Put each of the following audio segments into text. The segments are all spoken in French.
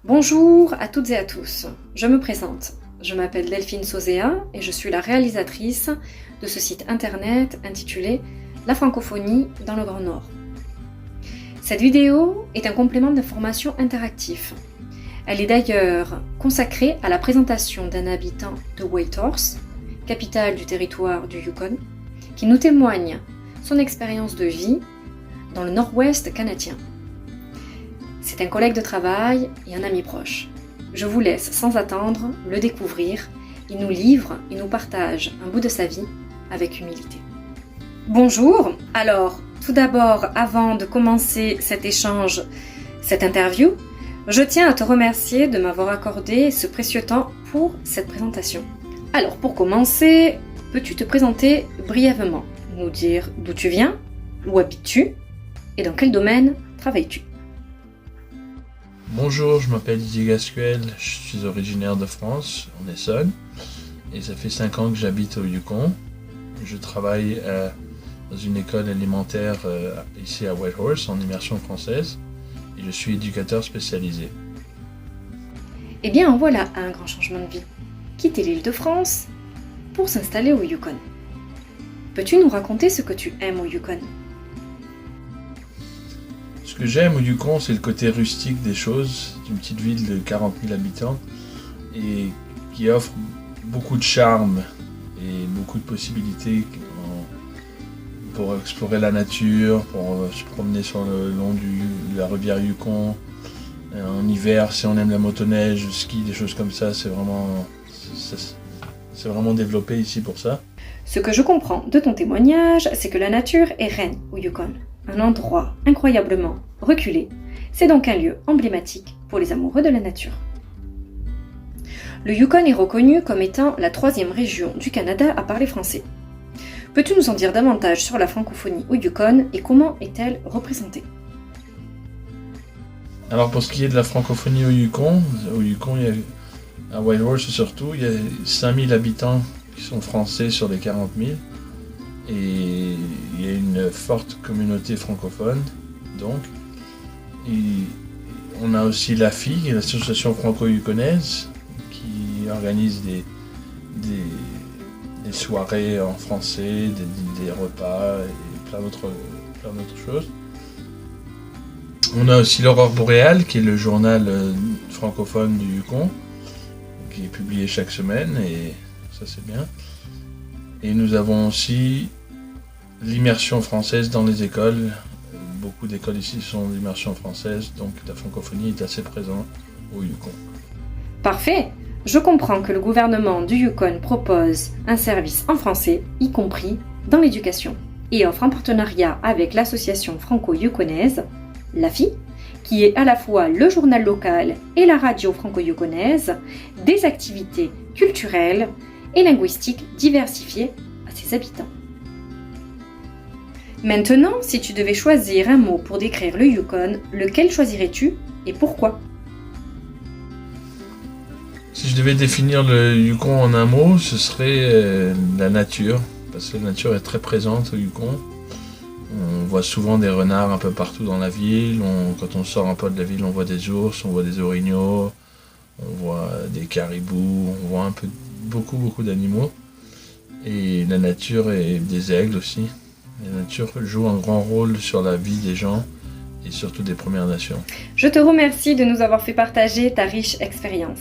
Bonjour à toutes et à tous, je me présente. Je m'appelle Delphine Sauzéa et je suis la réalisatrice de ce site internet intitulé La francophonie dans le Grand Nord. Cette vidéo est un complément d'information interactif. Elle est d'ailleurs consacrée à la présentation d'un habitant de Whitehorse, capitale du territoire du Yukon, qui nous témoigne son expérience de vie dans le nord-ouest canadien. C'est un collègue de travail et un ami proche. Je vous laisse sans attendre le découvrir. Il nous livre et nous partage un bout de sa vie avec humilité. Bonjour, alors tout d'abord, avant de commencer cet échange, cette interview, je tiens à te remercier de m'avoir accordé ce précieux temps pour cette présentation. Alors pour commencer, peux-tu te présenter brièvement, nous dire d'où tu viens, où habites-tu et dans quel domaine travailles-tu? Bonjour, je m'appelle Didier Gasquel, je suis originaire de France, en Essonne, et ça fait 5 ans que j'habite au Yukon. Je travaille dans une école élémentaire ici à Whitehorse, en immersion française, et je suis éducateur spécialisé. Eh bien, en voilà un grand changement de vie. Quitter l'île de France pour s'installer au Yukon. Peux-tu nous raconter ce que tu aimes au Yukon? Ce que j'aime au Yukon, c'est le côté rustique des choses, d'une petite ville de 40 000 habitants, et qui offre beaucoup de charme et beaucoup de possibilités pour explorer la nature, pour se promener sur le long de la rivière Yukon. En hiver, si on aime la motoneige, le ski, des choses comme ça, c'est vraiment développé ici pour ça. Ce que je comprends de ton témoignage, c'est que la nature est reine au Yukon. Un endroit incroyablement reculé. C'est donc un lieu emblématique pour les amoureux de la nature. Le Yukon est reconnu comme étant la 3e région du Canada à parler français. Peux-tu nous en dire davantage sur la francophonie au Yukon et comment est-elle représentée? Alors pour ce qui est de la francophonie au Yukon, à Whitehorse surtout, il y a 5000 habitants qui sont français sur les 40 000. Et il y a une forte communauté francophone, donc. Et on a aussi l'AFI, l'association franco-yukonaise, qui organise des soirées en français, des repas et plein d'autres choses. On a aussi l'Aurore Boréale, qui est le journal francophone du Yukon, qui est publié chaque semaine, et ça c'est bien. Et nous avons aussi l'immersion française dans les écoles. Beaucoup d'écoles ici sont d'immersion française, donc la francophonie est assez présente au Yukon. Parfait! Je comprends que le gouvernement du Yukon propose un service en français, y compris dans l'éducation, et offre en partenariat avec l'association franco-yukonaise, l'AFI, qui est à la fois le journal local et la radio franco-yukonaise, des activités culturelles et linguistiques diversifiées à ses habitants. Maintenant, si tu devais choisir un mot pour décrire le Yukon, lequel choisirais-tu et pourquoi? Si je devais définir le Yukon en un mot, ce serait la nature, parce que la nature est très présente au Yukon. On voit souvent des renards un peu partout dans la ville. Quand on sort un peu de la ville, on voit des ours, on voit des orignaux, on voit des caribous, on voit beaucoup d'animaux. Et la nature et des aigles aussi. La nature joue un grand rôle sur la vie des gens et surtout des Premières Nations. Je te remercie de nous avoir fait partager ta riche expérience.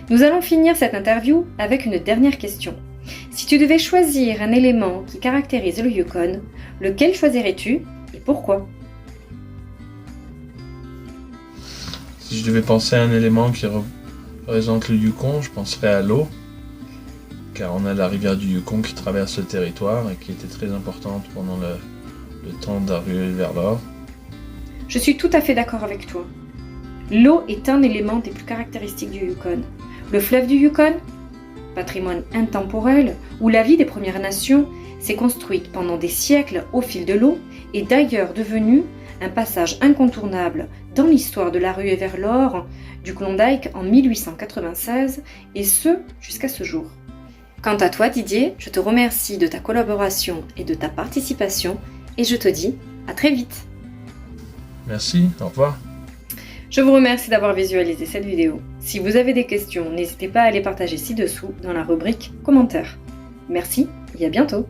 Nous allons finir cette interview avec une dernière question. Si tu devais choisir un élément qui caractérise le Yukon, lequel choisirais-tu et pourquoi? Si je devais penser à un élément qui représente le Yukon, je penserais à l'eau. Car on a la rivière du Yukon qui traverse le territoire et qui était très importante pendant le temps de la ruée vers l'or. Je suis tout à fait d'accord avec toi. L'eau est un élément des plus caractéristiques du Yukon. Le fleuve du Yukon, patrimoine intemporel, où la vie des Premières Nations s'est construite pendant des siècles au fil de l'eau, est d'ailleurs devenu un passage incontournable dans l'histoire de la ruée vers l'or du Klondike en 1896, et ce jusqu'à ce jour. Quant à toi Didier, je te remercie de ta collaboration et de ta participation et je te dis à très vite. Merci, au revoir. Je vous remercie d'avoir visualisé cette vidéo. Si vous avez des questions, n'hésitez pas à les partager ci-dessous dans la rubrique commentaires. Merci et à bientôt.